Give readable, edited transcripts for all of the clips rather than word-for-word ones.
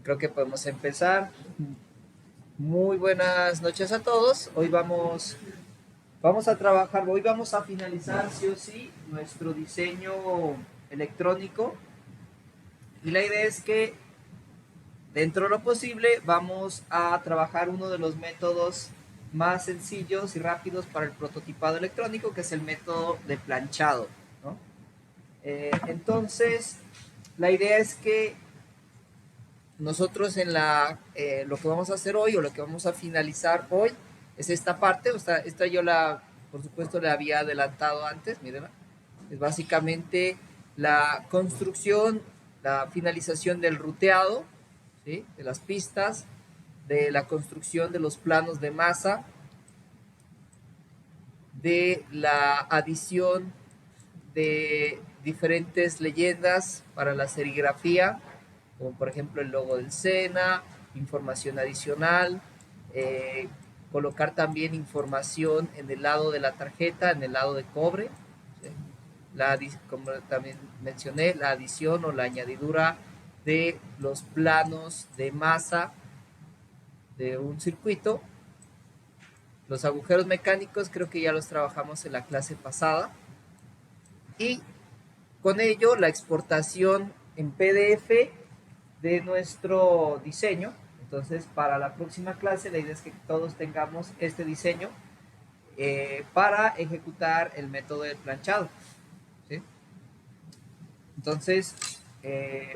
creo que podemos empezar. Muy buenas noches a todos. Hoy vamos a trabajar, hoy vamos a finalizar sí o sí nuestro diseño electrónico. Y la idea es que dentro de lo posible vamos a trabajar uno de los métodos más sencillos y rápidos para el prototipado electrónico, que es el método de planchado, ¿no? Entonces, la idea es que nosotros lo que vamos a hacer hoy o lo que vamos a finalizar hoy es esta parte. O sea, esta yo por supuesto, la había adelantado antes, miren, es básicamente la construcción, la finalización del ruteado, ¿sí? De las pistas, de la construcción de los planos de masa, de la adición de diferentes leyendas para la serigrafía, como por ejemplo el logo del SENA, información adicional, eh, colocar también información en el lado de la tarjeta, en el lado de cobre, ¿sí? Como también mencioné, la adición o la añadidura de los planos de masa de un circuito. Los agujeros mecánicos creo que ya los trabajamos en la clase pasada. Y con ello la exportación en PDF de nuestro diseño. Entonces, para la próxima clase la idea es que todos tengamos este diseño para ejecutar el método del planchado, ¿sí? Entonces,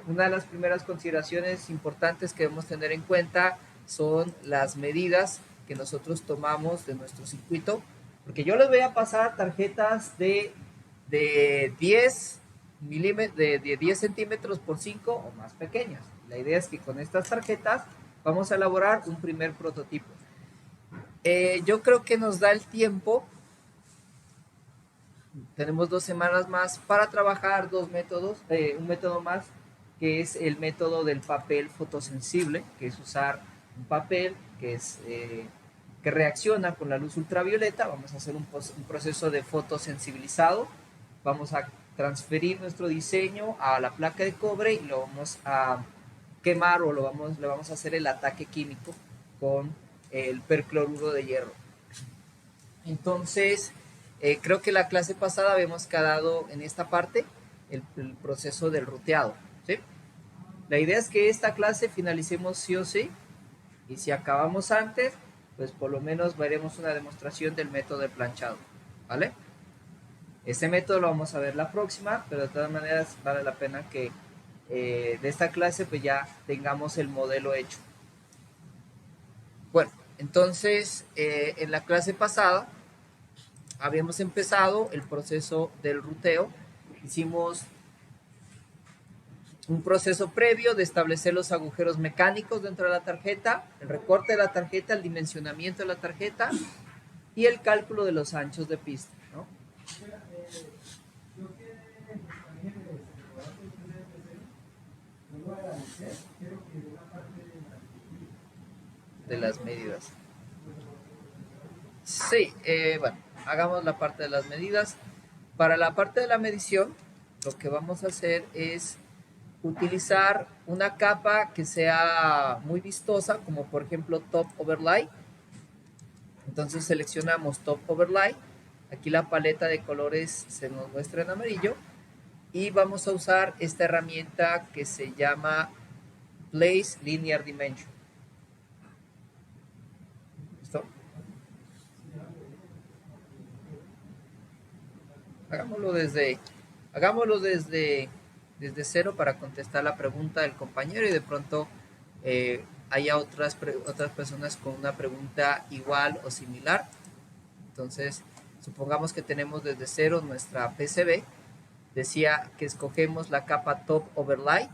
una de las primeras consideraciones importantes que debemos tener en cuenta son las medidas que nosotros tomamos de nuestro circuito, porque yo les voy a pasar tarjetas de 10 milímetros, de 10 centímetros por 5 o más pequeñas. La idea es que con estas tarjetas vamos a elaborar un primer prototipo. Yo creo que nos da el tiempo, tenemos 2 semanas más para trabajar dos métodos, un método más, que es el método del papel fotosensible, que es usar un papel que reacciona con la luz ultravioleta. Vamos a hacer un proceso de fotosensibilizado, vamos a transferir nuestro diseño a la placa de cobre y lo vamos a quemar o le vamos a hacer el ataque químico con el percloruro de hierro. Entonces, creo que la clase pasada habíamos quedado en esta parte, el proceso del ruteado, ¿sí? La idea es que esta clase finalicemos sí o sí, y si acabamos antes, pues por lo menos veremos una demostración del método de planchado, ¿vale? Ese método lo vamos a ver la próxima, pero de todas maneras vale la pena que de esta clase pues ya tengamos el modelo hecho. Bueno, entonces en la clase pasada habíamos empezado el proceso del ruteo. Hicimos un proceso previo de establecer los agujeros mecánicos dentro de la tarjeta, el recorte de la tarjeta, el dimensionamiento de la tarjeta y el cálculo de los anchos de pista, ¿no? De las medidas. Sí, bueno, hagamos la parte de las medidas. Para la parte de la medición, lo que vamos a hacer es utilizar una capa que sea muy vistosa, como por ejemplo Top Overlay. Entonces seleccionamos Top Overlay. Aquí la paleta de colores se nos muestra en amarillo. Y vamos a usar esta herramienta que se llama Place Linear Dimension. ¿Listo? Hagámoslo desde cero para contestar la pregunta del compañero y de pronto haya otras personas con una pregunta igual o similar. Entonces, supongamos que tenemos desde cero nuestra PCB. Decía que escogemos la capa Top Overlay,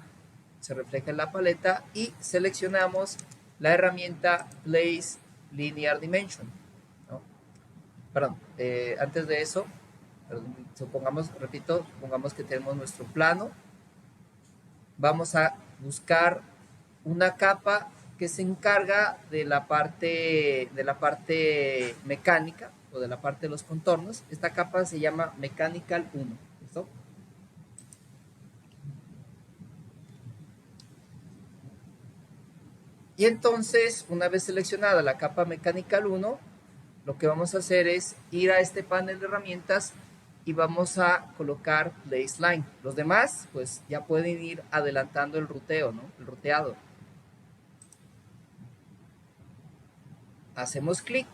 se refleja en la paleta y seleccionamos la herramienta Place Linear Dimension, ¿no? Perdón, antes de eso, supongamos que tenemos nuestro plano. Vamos a buscar una capa que se encarga de la parte mecánica o de la parte de los contornos. Esta capa se llama Mechanical 1. ¿Listo? Y entonces, una vez seleccionada la capa Mechanical 1, lo que vamos a hacer es ir a este panel de herramientas y vamos a colocar Place Line. Los demás, pues ya pueden ir adelantando el ruteo, ¿no? El ruteado. Hacemos clic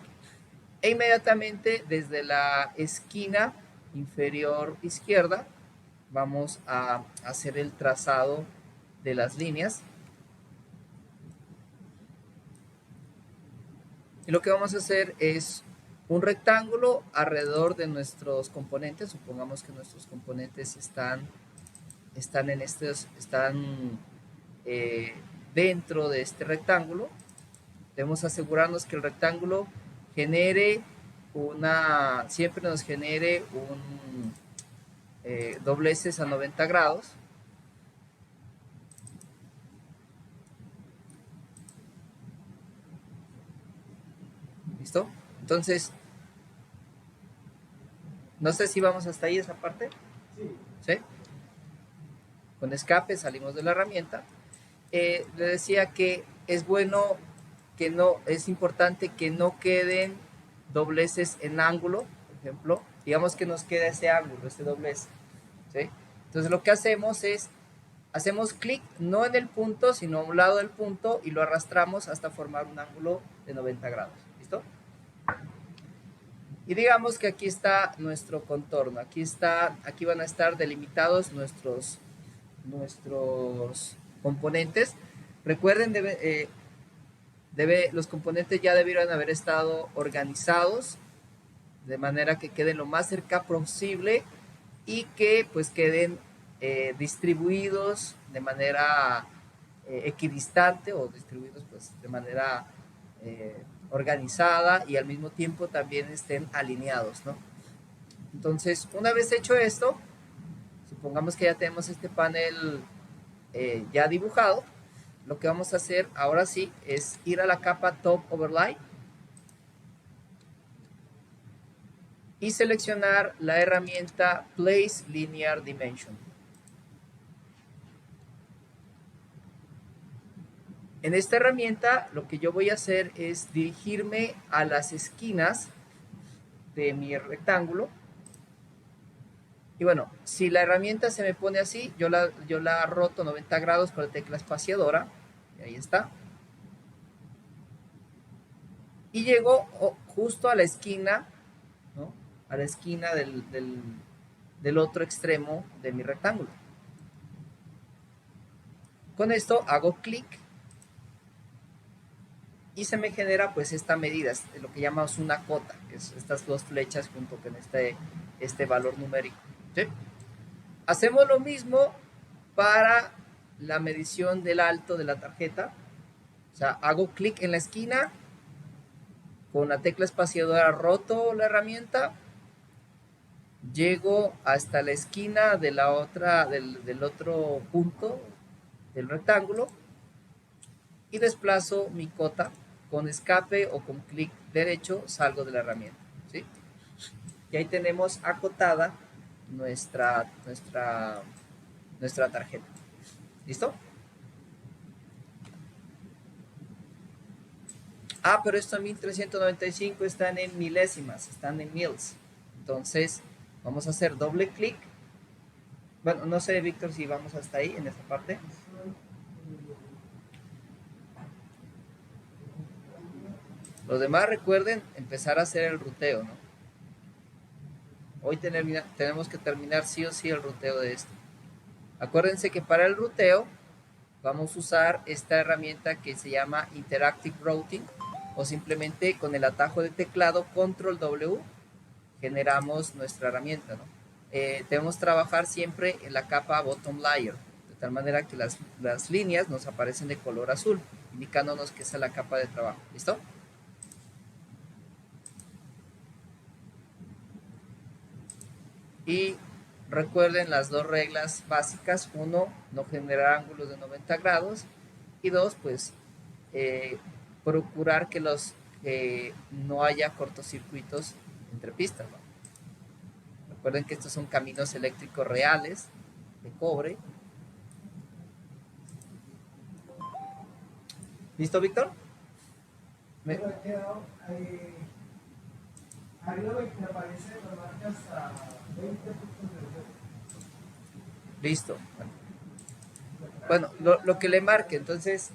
e inmediatamente desde la esquina inferior izquierda vamos a hacer el trazado de las líneas. Y lo que vamos a hacer es un rectángulo alrededor de nuestros componentes. Supongamos que nuestros componentes están dentro de este rectángulo. Debemos asegurarnos que el rectángulo siempre nos genere un dobleces a 90 grados. ¿Listo? Entonces, no sé si vamos hasta ahí esa parte. ¿Sí? Con escape salimos de la herramienta. Le decía que es bueno es importante que no queden dobleces en ángulo, por ejemplo. Digamos que nos queda ese ángulo, este doblez. ¿Sí? Entonces lo que hacemos es, hacemos clic no en el punto, sino a un lado del punto y lo arrastramos hasta formar un ángulo de 90 grados. ¿Listo? Y digamos que aquí está nuestro contorno. Aquí van a estar delimitados nuestros componentes. Recuerden, los componentes ya debieron haber estado organizados de manera que queden lo más cerca posible y que pues queden distribuidos de manera equidistante o distribuidos pues de manera organizada y al mismo tiempo también estén alineados, ¿no? Entonces, una vez hecho esto, supongamos que ya tenemos este panel ya dibujado. Lo que vamos a hacer ahora sí es ir a la capa Top Overlay y seleccionar la herramienta Place Linear Dimension. En esta herramienta lo que yo voy a hacer es dirigirme a las esquinas de mi rectángulo. Y bueno, si la herramienta se me pone así, yo la roto 90 grados con la tecla espaciadora. Y ahí está. Y llego justo a la esquina, ¿no? A la esquina del otro extremo de mi rectángulo. Con esto hago clic y se me genera pues esta medida, lo que llamamos una cota, que es estas dos flechas junto con este valor numérico. ¿Sí? Hacemos lo mismo para la medición del alto de la tarjeta. O sea, hago clic en la esquina, con la tecla espaciadora roto la herramienta, llego hasta la esquina de del otro punto del rectángulo y desplazo mi cota con escape o con clic derecho, salgo de la herramienta, ¿sí? Y ahí tenemos acotada nuestra tarjeta. ¿Listo? Ah, pero esto en 1395 están en milésimas, están en mils. Entonces, vamos a hacer doble clic. Bueno, no sé, Víctor, si vamos hasta ahí, en esta parte. Los demás recuerden empezar a hacer el ruteo, ¿no? Hoy tenemos que terminar sí o sí el ruteo de esto. Acuérdense que para el ruteo vamos a usar esta herramienta que se llama Interactive Routing o simplemente con el atajo de teclado Control W generamos nuestra herramienta, ¿no? Debemos trabajar siempre en la capa Bottom Layer, de tal manera que las líneas nos aparecen de color azul, indicándonos que esa es la capa de trabajo. ¿Listo? Y recuerden las dos reglas básicas. Uno, no generar ángulos de 90 grados. Y dos, pues procurar que no haya cortocircuitos entre pistas, ¿no? Recuerden que estos son caminos eléctricos reales de cobre. ¿Listo, Víctor? Arriba me aparece, me marcas a 20 puntos de reserva. Listo. Bueno, lo que le marque. Entonces,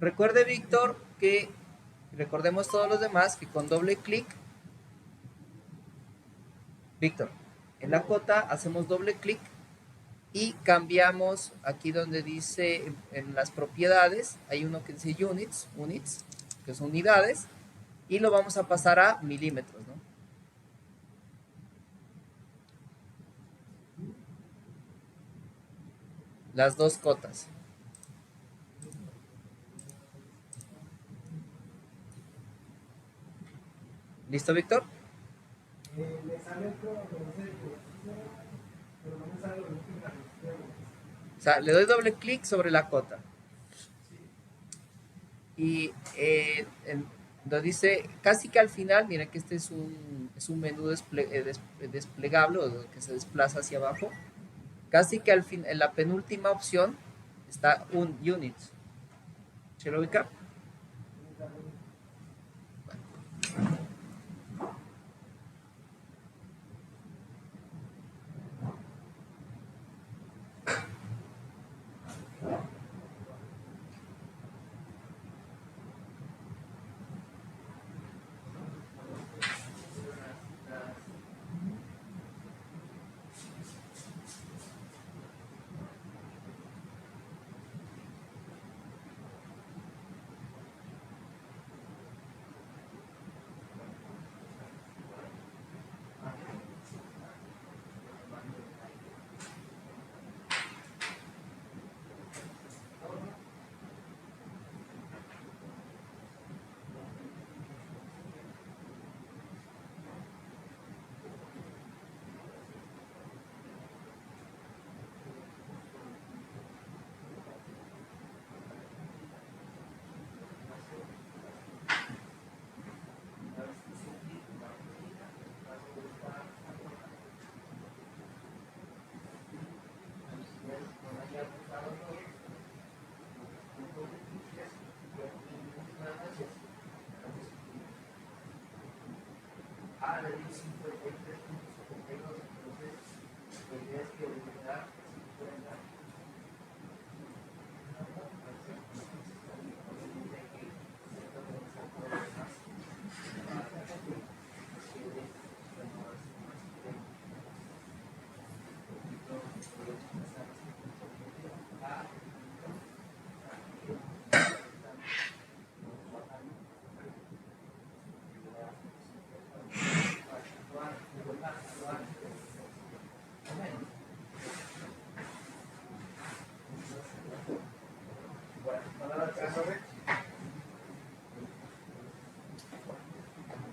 recuerde, Víctor, que recordemos todos los demás que con doble clic, Víctor, en la cota hacemos doble clic y cambiamos aquí donde dice en las propiedades, hay uno que dice units, que son unidades, y lo vamos a pasar a milímetros, ¿no? Las dos cotas. ¿Listo, Víctor? Me sale otro, pero no me sale lo mismo que la respuesta. O sea, le doy doble clic sobre la cota. Y donde dice, casi que al final, miren que este es un menú desplegable, o que se desplaza hacia abajo. Casi que al fin, en la penúltima opción está un unit. ¿Se lo ubica?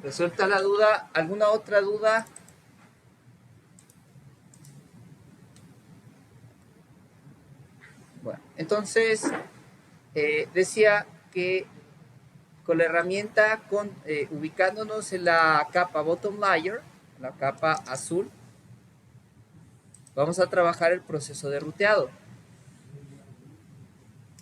¿Resuelta la duda? ¿Alguna otra duda? Bueno, entonces decía que con la herramienta, ubicándonos en la capa bottom layer, la capa azul, vamos a trabajar el proceso de ruteado.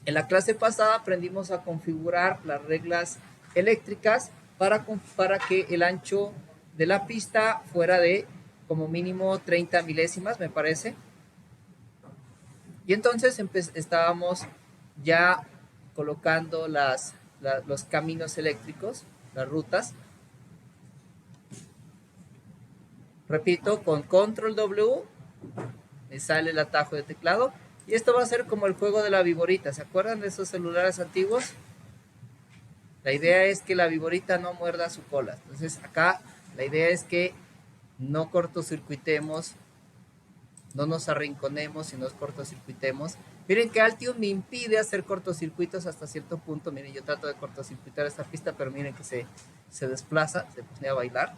En la clase pasada aprendimos a configurar las reglas eléctricas para que el ancho de la pista fuera de como mínimo 30 milésimas, me parece. Y entonces estábamos ya colocando los caminos eléctricos, las rutas. Repito, con Control W me sale el atajo de teclado. Y esto va a ser como el juego de la viborita. ¿Se acuerdan de esos celulares antiguos? La idea es que la viborita no muerda su cola. Entonces acá la idea es que no cortocircuitemos, no nos arrinconemos y nos cortocircuitemos. Miren que Altium me impide hacer cortocircuitos hasta cierto punto. Miren, yo trato de cortocircuitar esta pista, pero miren que se desplaza, se pone a bailar.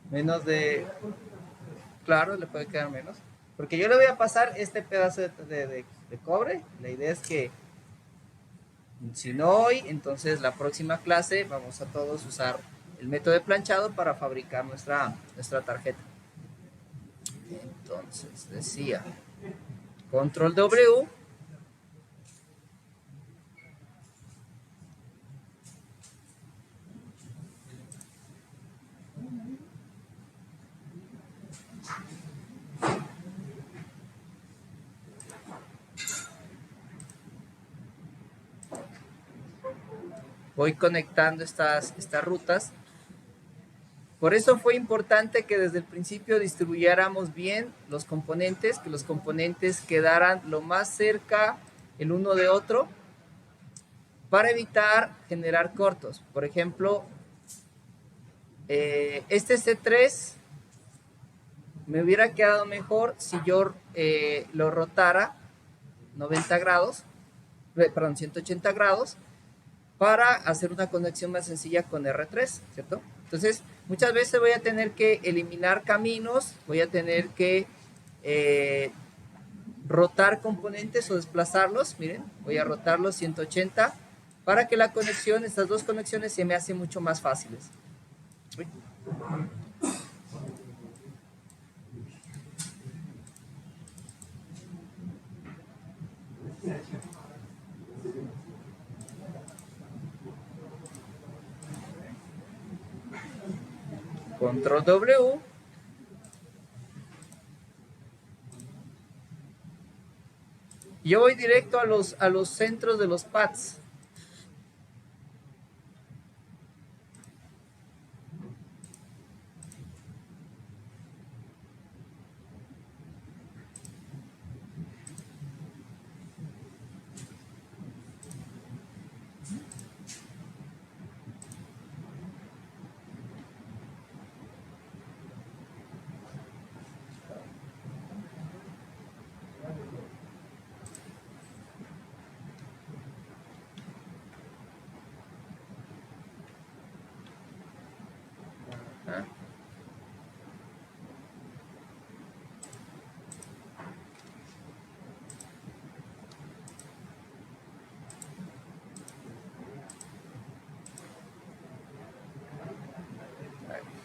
Menos de... Claro, le puede quedar menos. Porque yo le voy a pasar este pedazo de cobre. La idea es que, si no hoy, entonces la próxima clase vamos a todos usar el método de planchado para fabricar nuestra tarjeta. Entonces, decía, control W. Voy conectando estas rutas. Por eso fue importante que desde el principio distribuyéramos bien los componentes, que los componentes quedaran lo más cerca el uno de otro para evitar generar cortos. Por ejemplo, este C3 me hubiera quedado mejor si yo lo rotara 90 grados, perdón, 180 grados, para hacer una conexión más sencilla con R3, ¿cierto? Entonces, muchas veces voy a tener que eliminar caminos, voy a tener que rotar componentes o desplazarlos, miren, voy a rotarlos 180 para que la conexión, estas dos conexiones se me hacen mucho más fáciles. Uy. Control W. Yo voy directo a los centros de los pads.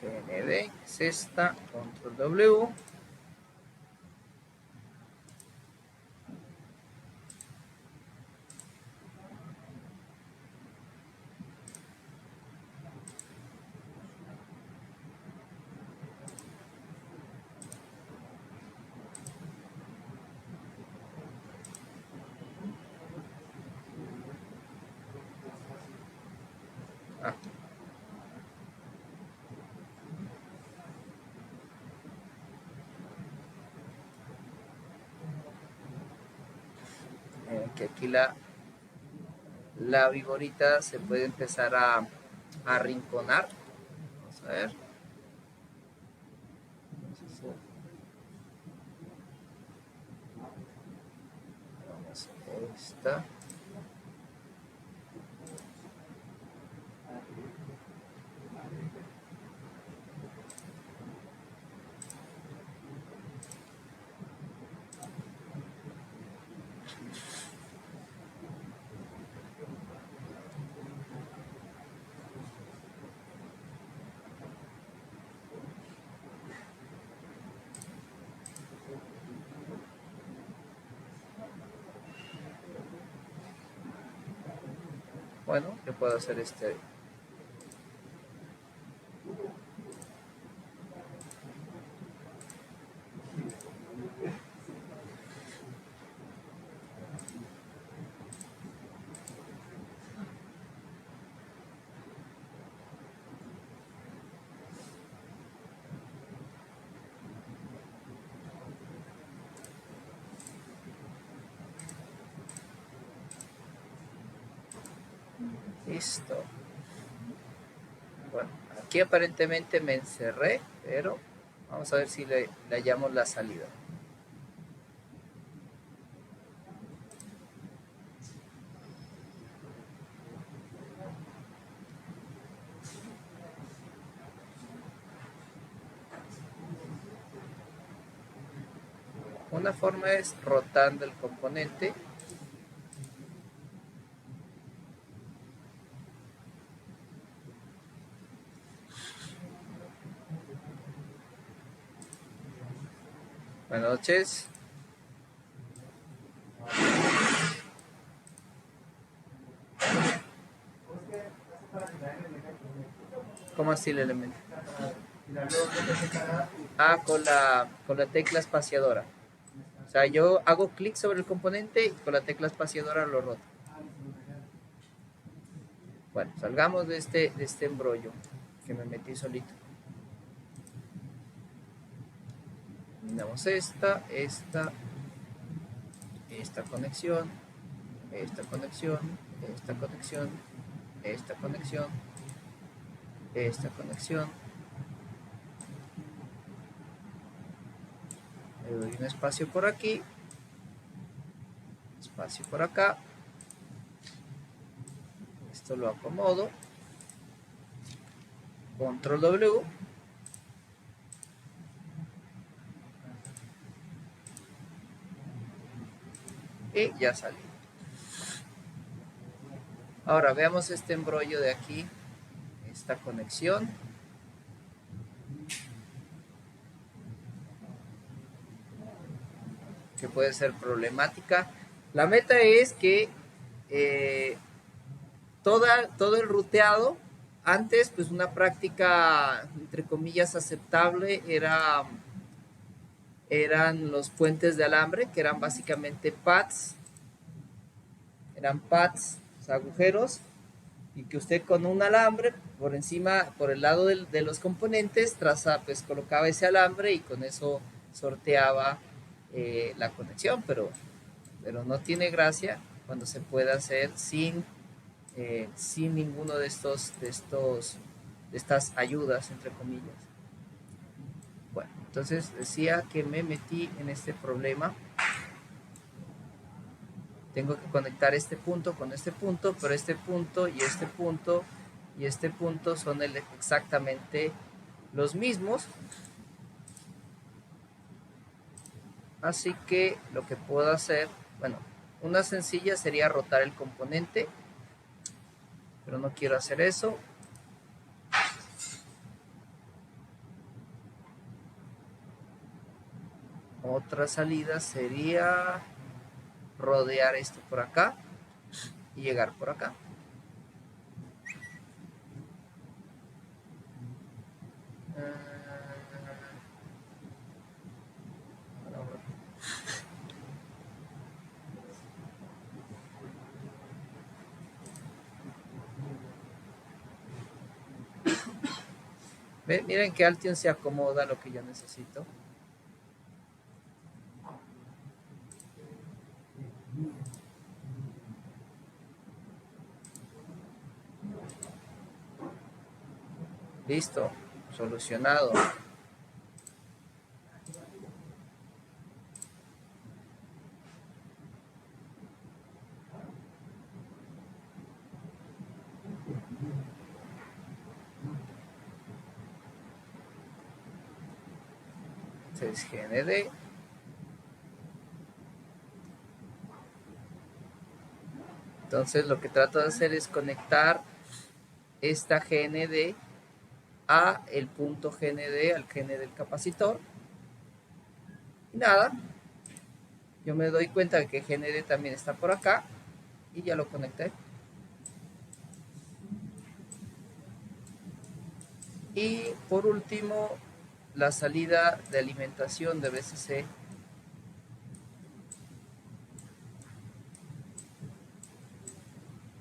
GND es esta, control W. Que aquí la vigorita se puede empezar a arrinconar. Vamos a ver. Vamos a esta. Bueno, yo puedo hacer este. Listo. Bueno, aquí aparentemente me encerré, pero vamos a ver si le hallamos la salida. Una forma es rotando el componente. Buenas noches. ¿Cómo así el elemento? Ah, con la tecla espaciadora. O sea, yo hago clic sobre el componente y con la tecla espaciadora lo roto. Bueno, salgamos de este embrollo que me metí solito. Tenemos esta conexión, esta conexión, esta conexión, esta conexión, esta conexión. Le doy un espacio por aquí, espacio por acá. Esto lo acomodo. Control W. Y ya salió. Ahora veamos este embrollo de aquí, esta conexión. Que puede ser problemática. La meta es que todo el ruteado, antes pues una práctica entre comillas aceptable eran los puentes de alambre, que eran básicamente pads, o sea, agujeros, y que usted con un alambre por encima, por el lado de los componentes, pues colocaba ese alambre y con eso sorteaba la conexión, pero no tiene gracia cuando se puede hacer sin ninguno de estas ayudas, entre comillas. Bueno, entonces decía que me metí en este problema. Tengo que conectar este punto con este punto, pero este punto y este punto y este punto son exactamente los mismos. Así que lo que puedo hacer, bueno, una sencilla sería rotar el componente, pero no quiero hacer eso. Otra salida sería rodear esto por acá y llegar por acá. Miren que Altion se acomoda a lo que yo necesito. Listo, solucionado. Este es GND. Entonces lo que trato de hacer es conectar esta GND a el punto GND, al GND del capacitor. Y nada, yo me doy cuenta de que GND también está por acá y ya lo conecté. Y por último, la salida de alimentación de VCC.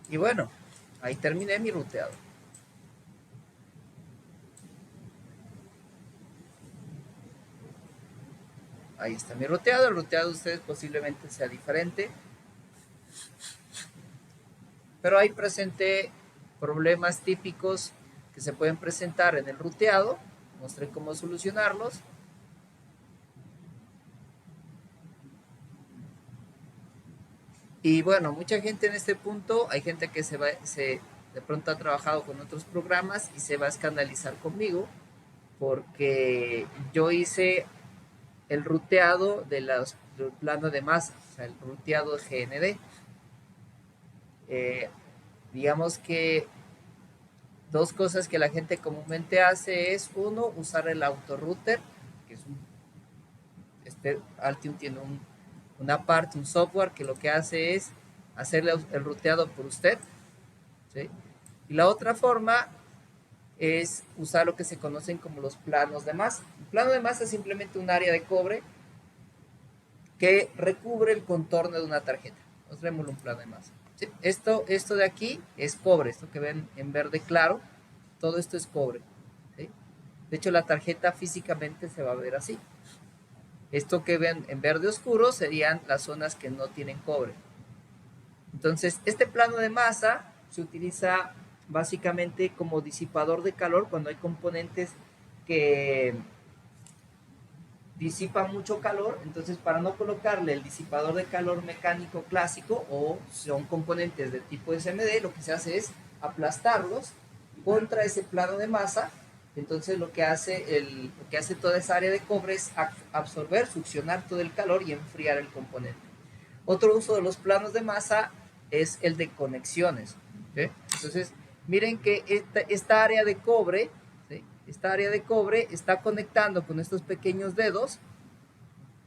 Y bueno, ahí terminé mi ruteado. Ahí está mi ruteado. El ruteado de ustedes posiblemente sea diferente. Pero ahí presenté problemas típicos que se pueden presentar en el ruteado. Mostré cómo solucionarlos. Y bueno, mucha gente en este punto, hay gente que de pronto ha trabajado con otros programas y se va a escandalizar conmigo porque yo hice el ruteado del plano de masa, o sea, el ruteado de GND. Digamos que dos cosas que la gente comúnmente hace es, uno, usar el autorouter, que es Altium tiene una parte, un software que lo que hace es hacerle el ruteado por usted, ¿sí? Y la otra forma es usar lo que se conocen como los planos de masa. Un plano de masa es simplemente un área de cobre que recubre el contorno de una tarjeta. Mostrémosle un plano de masa. ¿Sí? Esto de aquí es cobre, esto que ven en verde claro, todo esto es cobre. ¿Sí? De hecho, la tarjeta físicamente se va a ver así. Esto que ven en verde oscuro serían las zonas que no tienen cobre. Entonces, este plano de masa se utiliza básicamente como disipador de calor cuando hay componentes que disipan mucho calor. Entonces, para no colocarle el disipador de calor mecánico clásico o son componentes de tipo SMD, lo que se hace es aplastarlos contra ese plano de masa. Entonces, lo que hace toda esa área de cobre es absorber, succionar todo el calor y enfriar el componente. Otro uso de los planos de masa es el de conexiones. ¿Sí? Entonces, miren que esta área de cobre, ¿sí? Esta área de cobre está conectando con estos pequeños dedos,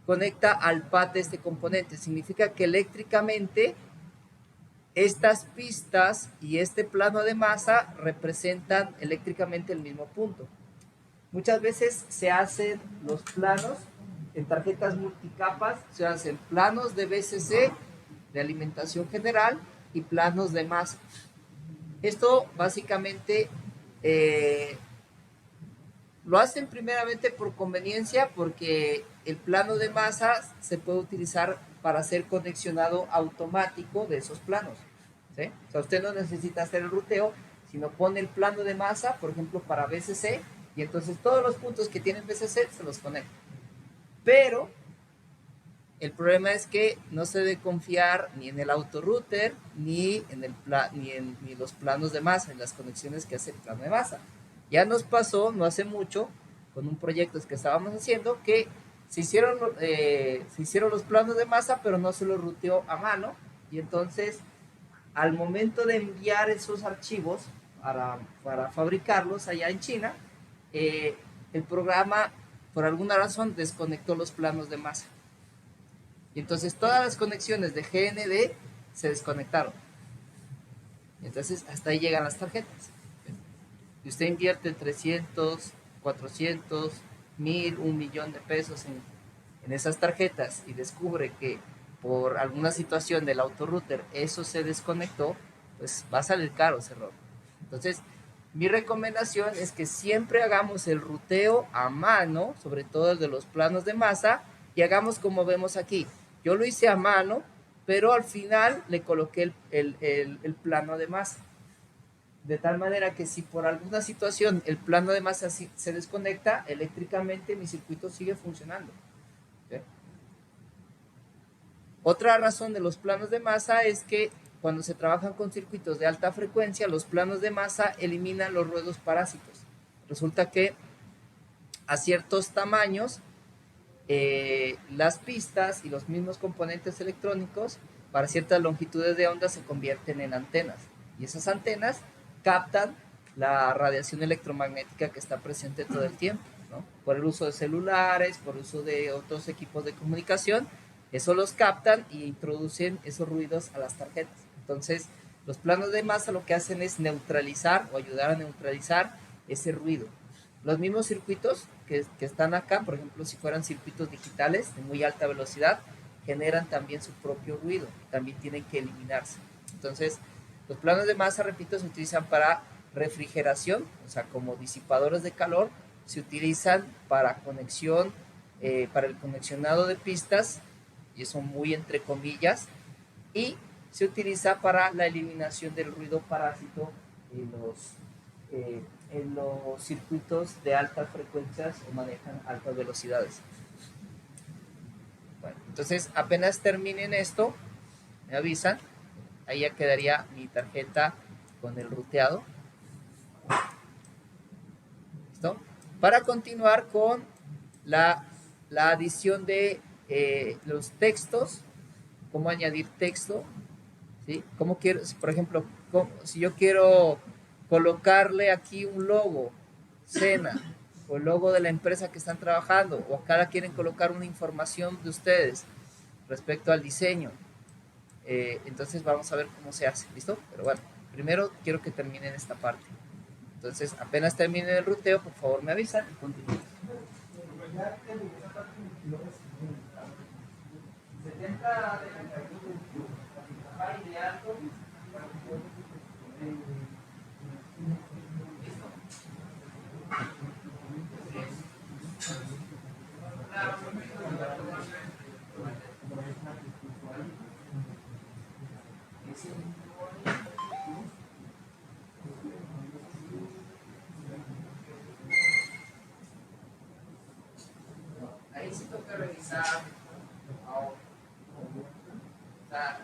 conecta al pad de este componente. Significa que eléctricamente estas pistas y este plano de masa representan eléctricamente el mismo punto. Muchas veces se hacen los planos en tarjetas multicapas, se hacen planos de BCC, de alimentación general, y planos de masa. Esto básicamente lo hacen primeramente por conveniencia, porque el plano de masa se puede utilizar para hacer conexionado automático de esos planos. ¿Sí? O sea, usted no necesita hacer el ruteo, sino pone el plano de masa, por ejemplo, para BCC, y entonces todos los puntos que tienen BCC se los conecta. Pero el problema es que no se debe confiar ni en el autorouter, ni en los planos de masa, en las conexiones que hace el plano de masa. Ya nos pasó no hace mucho con un proyecto que estábamos haciendo que se hicieron los planos de masa, pero no se los ruteó a mano, y entonces al momento de enviar esos archivos para fabricarlos allá en China, el programa por alguna razón desconectó los planos de masa. Y entonces todas las conexiones de GND se desconectaron. Y entonces hasta ahí llegan las tarjetas. Si usted invierte 300, 400, 1000, 1.000.000 de pesos en esas tarjetas y descubre que por alguna situación del autorouter eso se desconectó, pues va a salir caro ese error. Entonces, mi recomendación es que siempre hagamos el ruteo a mano, sobre todo el de los planos de masa, y hagamos como vemos aquí. Yo lo hice a mano, pero al final le coloqué el plano de masa. De tal manera que si por alguna situación el plano de masa se desconecta, eléctricamente mi circuito sigue funcionando. ¿Sí? Otra razón de los planos de masa es que cuando se trabajan con circuitos de alta frecuencia, los planos de masa eliminan los ruidos parásitos. Resulta que a ciertos tamaños, las pistas y los mismos componentes electrónicos para ciertas longitudes de onda se convierten en antenas. Y esas antenas captan la radiación electromagnética que está presente todo el tiempo, ¿no? Por el uso de celulares, por el uso de otros equipos de comunicación, eso los captan y introducen esos ruidos a las tarjetas. Entonces, los planos de masa lo que hacen es neutralizar o ayudar a neutralizar ese ruido. Los mismos circuitos que están acá, por ejemplo, si fueran circuitos digitales de muy alta velocidad, generan también su propio ruido, también tienen que eliminarse. Entonces, los planos de masa, repito, se utilizan para refrigeración, o sea, como disipadores de calor, se utilizan para conexión, para el conexionado de pistas, y eso muy entre comillas, y se utiliza para la eliminación del ruido parásito en los circuitos de altas frecuencias o manejan altas velocidades. Bueno, entonces apenas terminen esto, me avisan, ahí ya quedaría mi tarjeta con el ruteado. ¿Listo? Para continuar con la adición de los textos, cómo añadir texto, ¿sí? Cómo quiero, por ejemplo, si yo quiero colocarle aquí un logo, Cena, o el logo de la empresa que están trabajando, o acá quieren colocar una información de ustedes respecto al diseño. Entonces vamos a ver cómo se hace, ¿listo? Pero bueno, primero quiero que terminen esta parte. Entonces, apenas terminen el ruteo, por favor me avisan y continuamos. 70 de de alto. ¿Listo? Ahí sí toca revisar. O sea,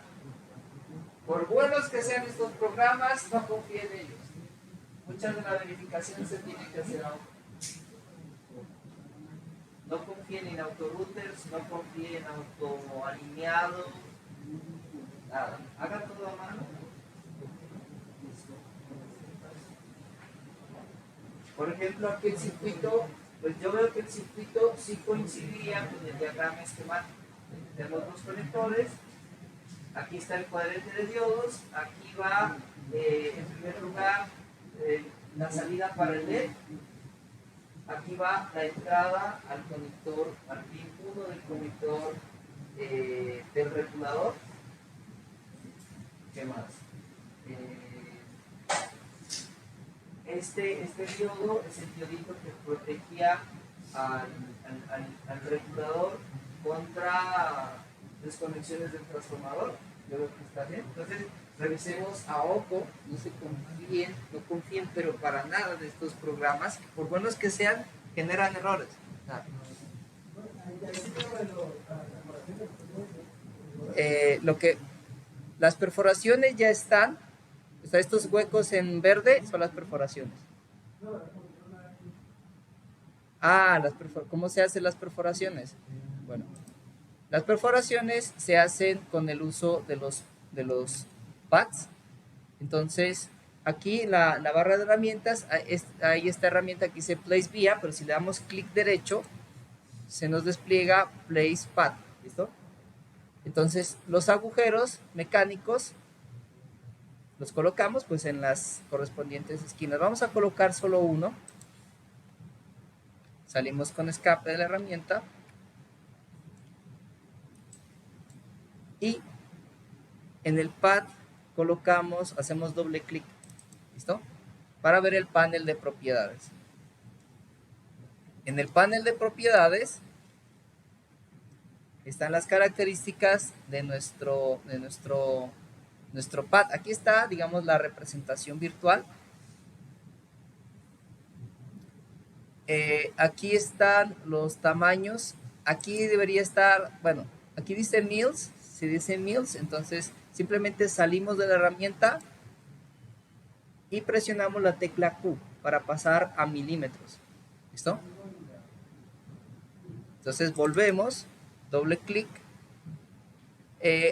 por buenos que sean estos programas, no confíen en ellos. Muchas de la verificación se tiene que hacer ahora. No confíen en autorouters, no confíen en autoalineado, nada. Hagan todo a mano. Por ejemplo, aquí el circuito, pues yo veo que el circuito sí coincidía con el diagrama esquemático. Tenemos dos conectores. Aquí está el cuadrante de diodos. Aquí va, en primer lugar, la salida para el LED. Aquí va la entrada al conector, al pin 1 del conector del regulador. ¿Qué más? Este diodo es el diodito que protegía al regulador contra desconexiones del transformador. Yo creo que está bien. Entonces, revisemos a ojo, no confíen, pero para nada de estos programas, por buenos que sean, generan errores. Las perforaciones ya están, o sea, estos huecos en verde son las perforaciones. ¿Cómo se hacen las perforaciones? Bueno, las perforaciones se hacen con el uso de los pads. Entonces, aquí la barra de herramientas, hay esta herramienta que dice Place Via, pero si le damos clic derecho, se nos despliega Place Pad. ¿Listo? Entonces, los agujeros mecánicos los colocamos pues en las correspondientes esquinas. Vamos a colocar solo uno. Salimos con escape de la herramienta. Y en el pad colocamos, hacemos doble clic. ¿Listo? Para ver el panel de propiedades. En el panel de propiedades están las características de nuestro pad. Aquí está, digamos, la representación virtual. Aquí están los tamaños. Aquí debería estar, bueno, aquí dice mils. Si dice mils, entonces simplemente salimos de la herramienta y presionamos la tecla Q para pasar a milímetros. ¿Listo? Entonces volvemos, doble clic.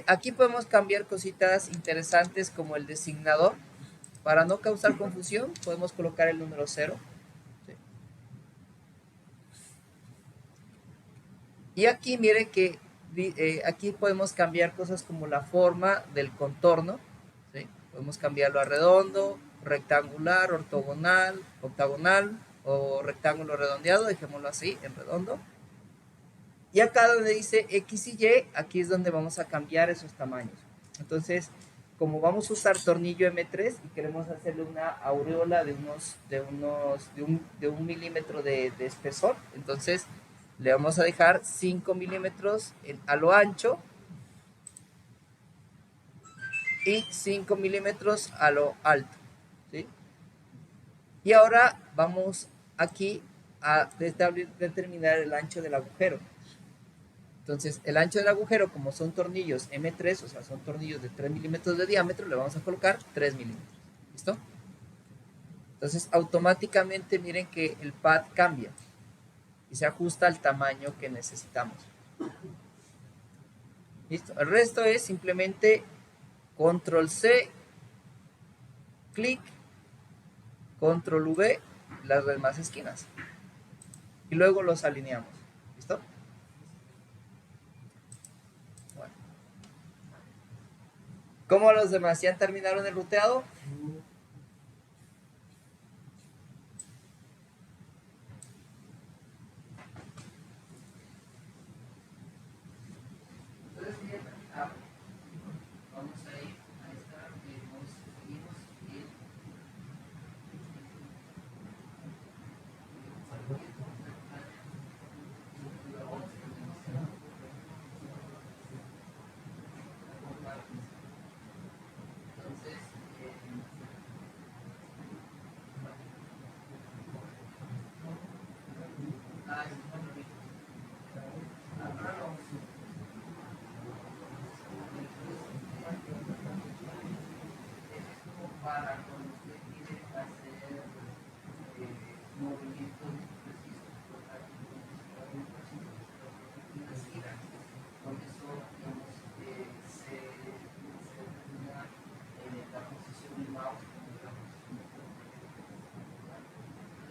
Aquí podemos cambiar cositas interesantes como el designador. Para no causar confusión, podemos colocar el número 0. ¿Sí? Y aquí mire que aquí podemos cambiar cosas como la forma del contorno. ¿Sí? Podemos cambiarlo a redondo, rectangular, ortogonal, octagonal o rectángulo redondeado. Dejémoslo así, en redondo. Y acá donde dice X y Y, aquí es donde vamos a cambiar esos tamaños. Entonces, como vamos a usar tornillo M3 y queremos hacerle una aureola de un milímetro de espesor, entonces le vamos a dejar 5 milímetros a lo ancho y 5 milímetros a lo alto. ¿Sí? Y ahora vamos aquí a determinar el ancho del agujero. Entonces, el ancho del agujero, como son tornillos M3, o sea, son tornillos de 3 milímetros de diámetro, le vamos a colocar 3 milímetros. ¿Listo? Entonces, automáticamente miren que el pad cambia y se ajusta al tamaño que necesitamos. ¿Listo? El resto es simplemente Control C, clic, Control V, las demás esquinas. y luego los alineamos. ¿Listo? Bueno. ¿Cómo los demás ya terminaron el ruteado? Vamos a ir a esta, seguimos y entonces para cuando usted quiere hacer movimientos precisos por con eso digamos, se determina la posición del mouse.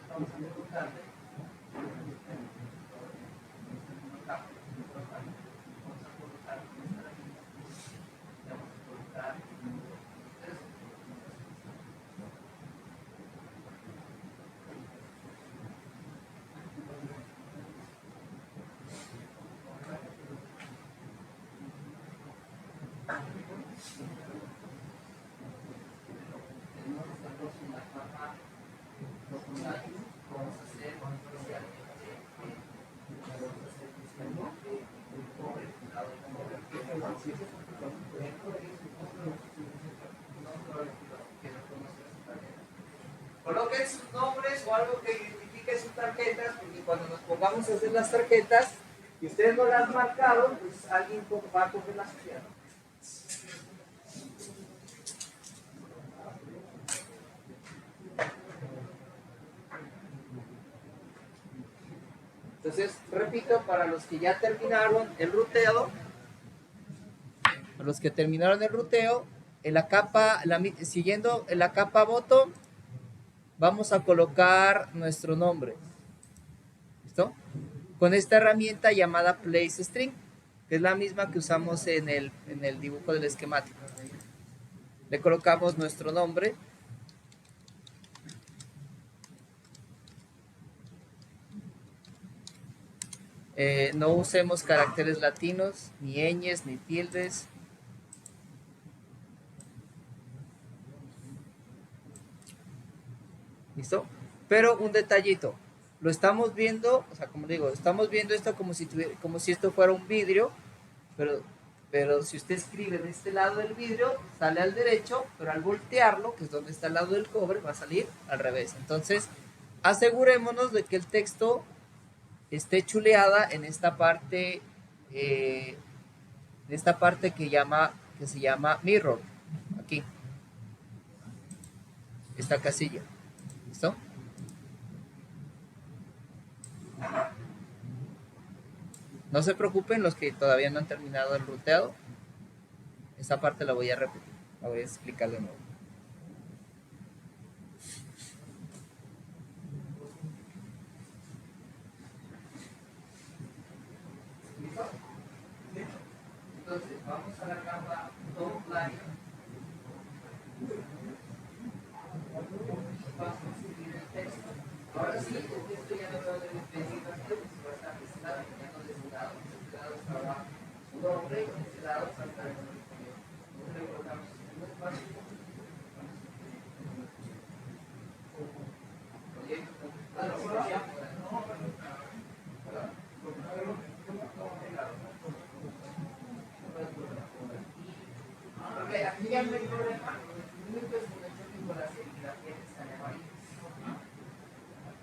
Estamos haciendo tarde. Vamos a colocar nuestra línea. Vamos a colocar vamos a hacer especialmente el cobre, el lado del cobre. Coloquen sus nombres o algo que identifique sus tarjetas, porque cuando nos pongamos a hacer las tarjetas y ustedes no las han marcado, pues alguien va a coger la suya, ¿no? Entonces, repito, para los que ya terminaron el ruteo, para los que terminaron el ruteo, en la capa, siguiendo en la capa voto, vamos a colocar nuestro nombre. ¿Listo? Con esta herramienta llamada Place String, que es la misma que usamos en el dibujo del esquemático. Le colocamos nuestro nombre. No usemos caracteres latinos, ni ñes, ni tildes. ¿Listo? Pero un detallito. Lo estamos viendo, o sea, como digo, estamos viendo esto como si esto fuera un vidrio, pero si usted escribe de este lado del vidrio, sale al derecho, pero al voltearlo, que es donde está el lado del cobre, va a salir al revés. Entonces, asegurémonos de que el texto esté chuleada en esta parte, que se llama mirror, aquí, esta casilla. ¿Listo? No se preocupen los que todavía no han terminado el ruteado. Esta parte la voy a repetir, la voy a explicar de nuevo. ¿Listo? Entonces, vamos a la capa Top Line. Vamos a escribir el texto. Ahora sí, el texto ya no lo debe pedir rápido, porque va a estar de este lado, ya no de este lado. De este lado está abajo su nombre, de este lado salta el nombre. Entonces le colocamos un espacio. Aquí ya no hay problema. Lo único es que con la serigrafía que está en amarillo.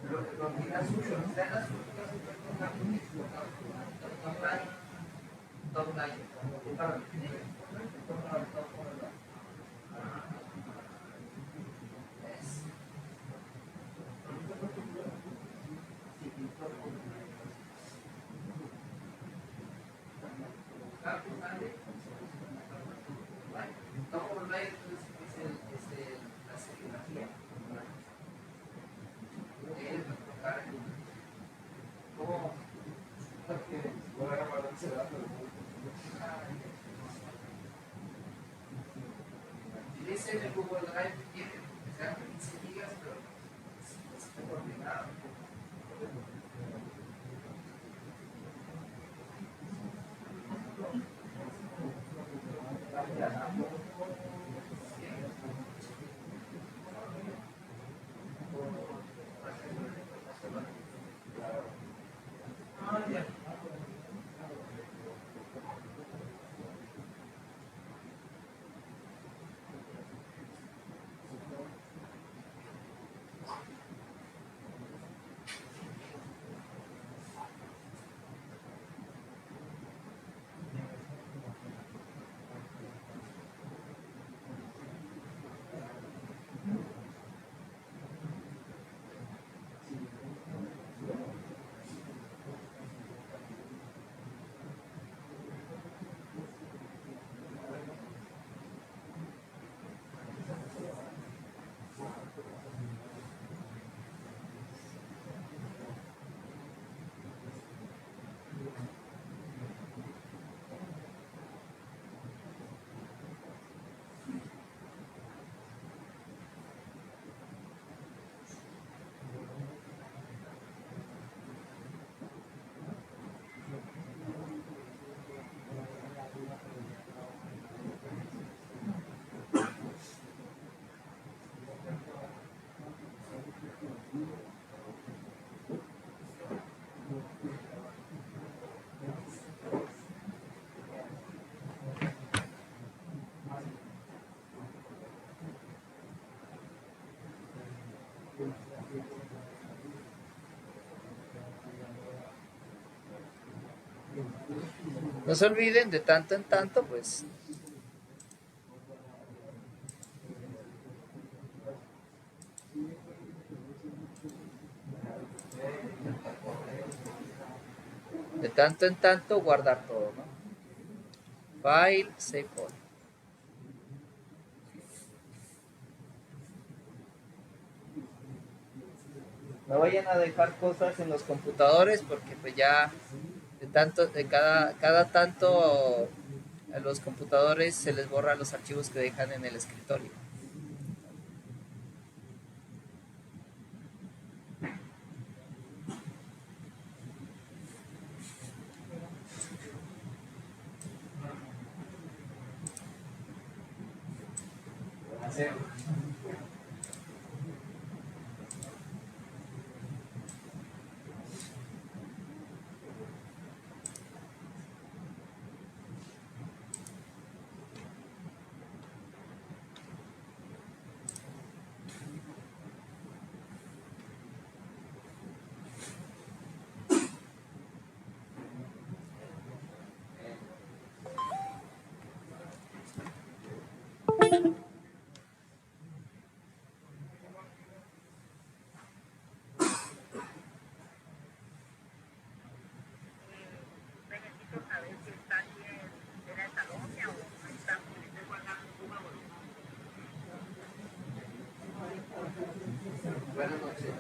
Lo que da suyo, está en las últimas top line. La serigrafía. ese en el Google Drive tiene, o sea, 15 gigas, pero está coordinado. No se olviden de tanto en tanto, pues, de tanto en tanto guardar todo, ¿no? File, save all. No vayan a dejar cosas en los computadores porque pues ya de tanto, de cada tanto a los computadores se les borran los archivos que dejan en el escritorio. Buenas noches.